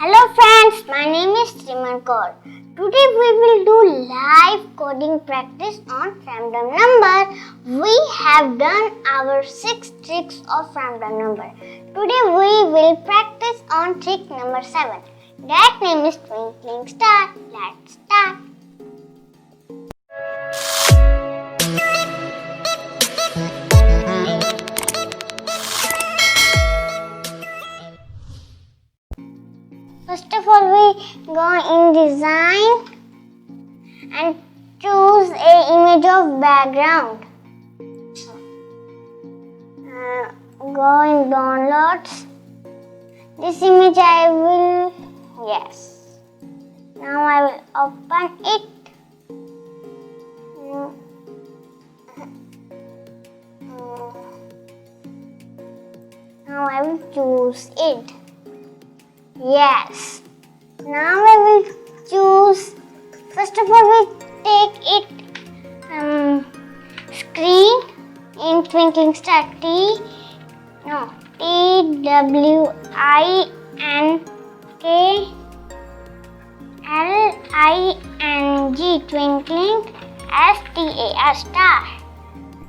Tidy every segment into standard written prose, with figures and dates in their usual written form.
Hello friends, my name is Triman Kaur. Today we will do live coding practice on random number. We have done our 6 tricks of random number. Today we will practice on trick number 7. That name is Twinkling Star. Let's start. First of all, we go in design and choose a image of background. Go in downloads. This image I will, yes. Now I will open it. Now I will choose it. Yes. Now we will choose. First of all, we take it screen in Twinkling Star. TWINKLING Twinkling STAR star.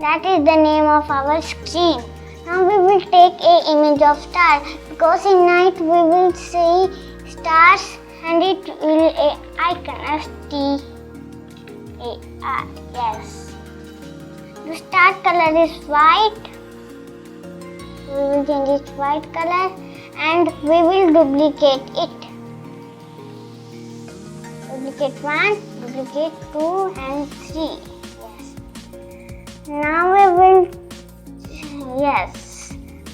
That is the name of our screen. Now we will take a image of star because in night we will see stars and it will a icon STAR. Yes. The star color is white. We will change it white color and we will duplicate it. Duplicate 1, duplicate 2 and 3. Yes. Now we will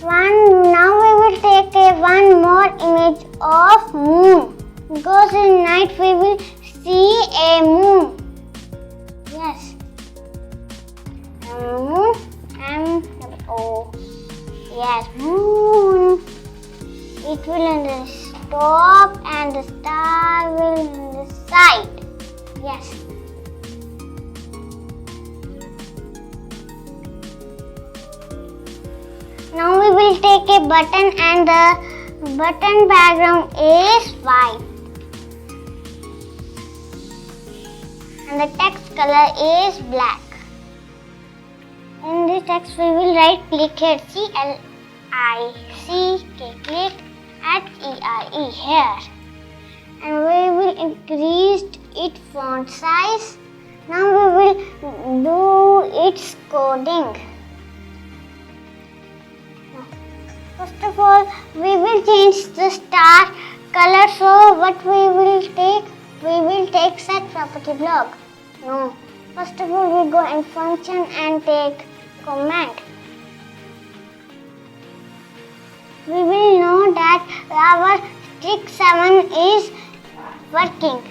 now we will take one more image of moon because in night we will see a moon. Yes. Moon. M-O. Yes, moon. It will on the top and the star will on the side. Yes. Now we will take a button and the button background is white. And the text color is black. In this text we will right click here, click HERE here. And we will increase its font size. Now we will do its coding. First of all, we will change the star color. So what we will take? We will take set property block. No. First of all, we go in function and take command. We will know that our trick 7 is working.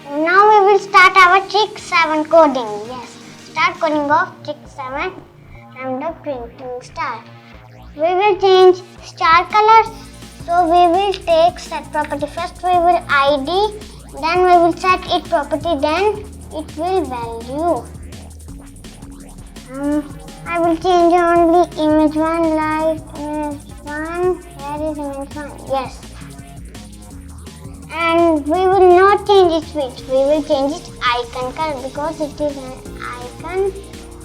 Now we will start our trick 7 coding. Yes. Start coding of trick 7 and the twinkling star. We will change star color. So we will take set property. First we will ID, then we will set it property, then it will value. I will change only image 1 like image 1. Where is image 1? Yes. And we will not change its width. We will change its icon color because it is an icon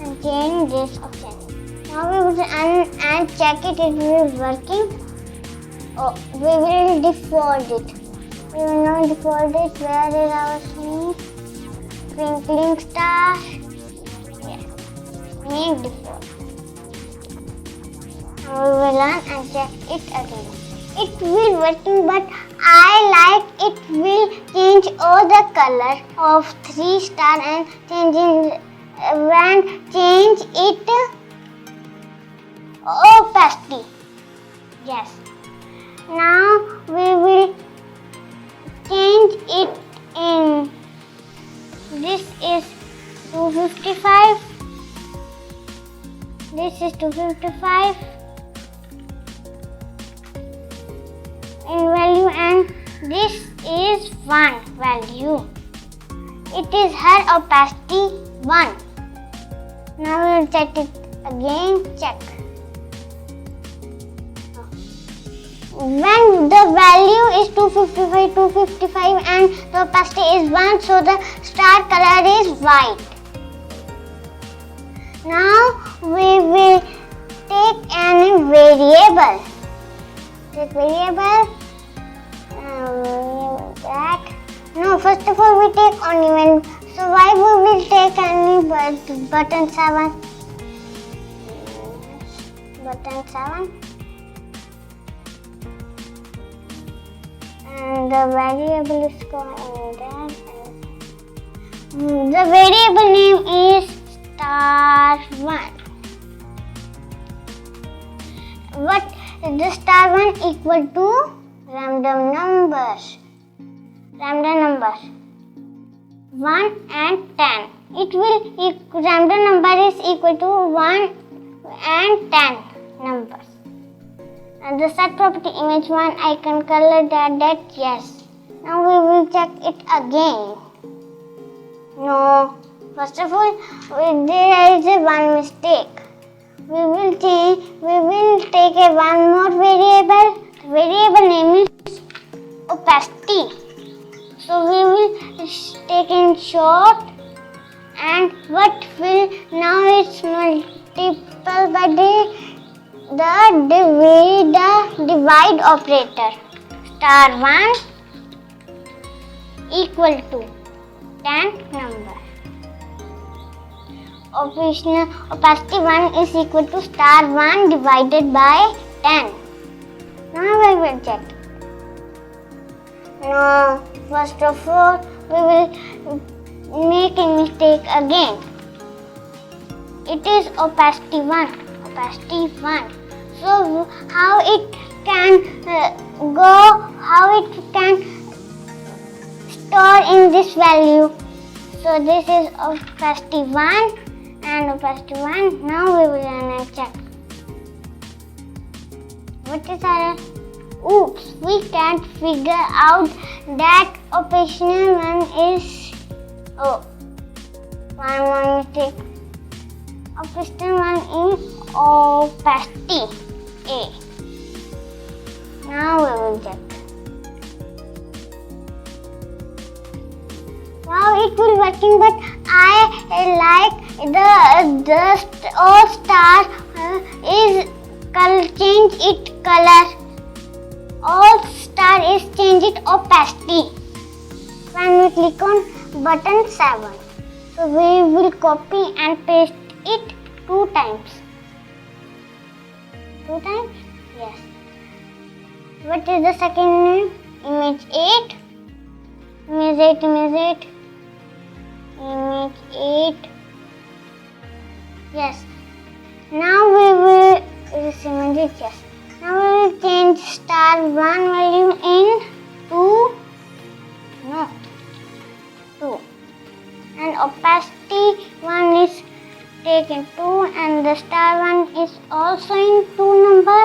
and change this option. Now we will and check it will be working. Oh, we will default it. We will not default it. Where is our screen? Twinkling star. Yes. Make default. Now we will run and check it again. It will working, but I like it will change all the color of 3 star and change it opacity. Yes. Now we will change it in. This is 255. This is 255 in value and this is 1 value. It is her opacity 1. Now we will set it again. Check. when the value is 255 and the opacity is 1, so the star color is white. Now we will take any variable. Take variable. That. No, first of all we take uneven. So why we will take any button 7? Button 7. And the variable is called that. The variable name is star1. What the star1 equal to? Random numbers. 1 and 10. Random number is equal to 1 and 10 numbers. And the set property image 1 icon color that yes. Now we will check it again. No. First of all, there is one mistake. We will take one more variable. The variable name is opacity. So we will take in short, and what will now it's multiple by the divide operator. Star1 equal to 10 number. Opacity 1 is equal to star1 divided by 10. Now we will check. No, first of all we will make a mistake again. It is opacity 1. So how it can how it can store in this value. So this is opacity 1 and opacity 1. Now we will run and check. What is our? Oops, we can't figure out that opacity 1 is. Oh, one more mistake. Opacity 1 is opacity A. Now we will check. Wow, it will working, but I like the all star is change its color. All star is change its opacity when we click on button 7. So we will copy and paste it 2 times. 2 times? Yes. What is the second name? Image 8. Image 8. Image 8. Yes. Now we will image 8. Yes. Now we will change star1 value in 2. No. 2. And opacity 1 is taken 2 and the star1 is also in 2 number.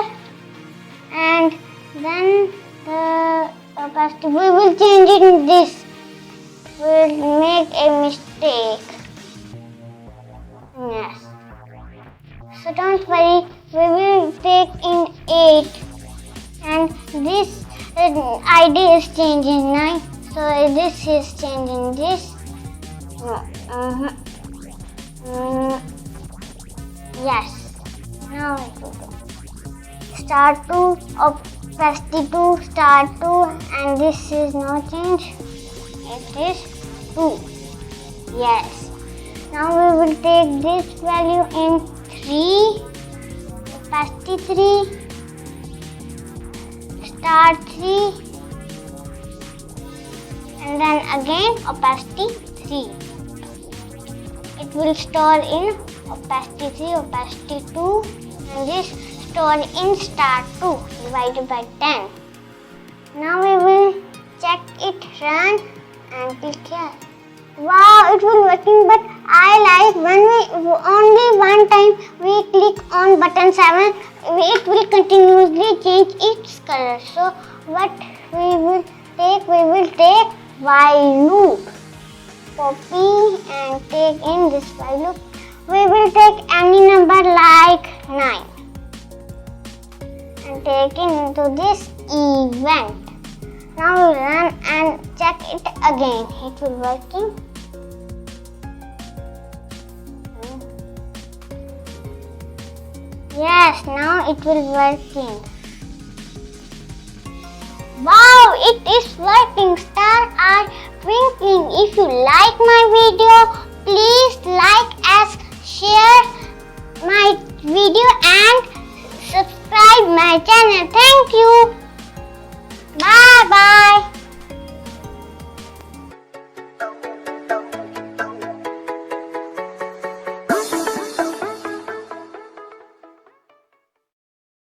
And then the opacity we will change it in this. We will make a mistake. Yes. So don't worry, we will take in 8 and this ID is changing 9. So this is changing this. Yes. Now it will go. Star 2, opacity 2, star 2, and this is no change. It is 2. Yes. Now we will take this value in 3, opacity 3, star 3, and then again opacity 3. It will store in opacity 3, opacity 2, and this stored in star 2 divided by 10. Now we will check it, run and click here. Wow, it will working, but I like when we only one time we click on button 7, it will continuously change its color. So what we will take while loop. Copy and take in this while loop. We will take any number like 9 and take into this event. Now we run and check it again. It will working. Yes, now it will working. Wow, it is working. Stars are twinkling. If you like my video, please like and share my video and subscribe my channel. Thank you. Bye bye.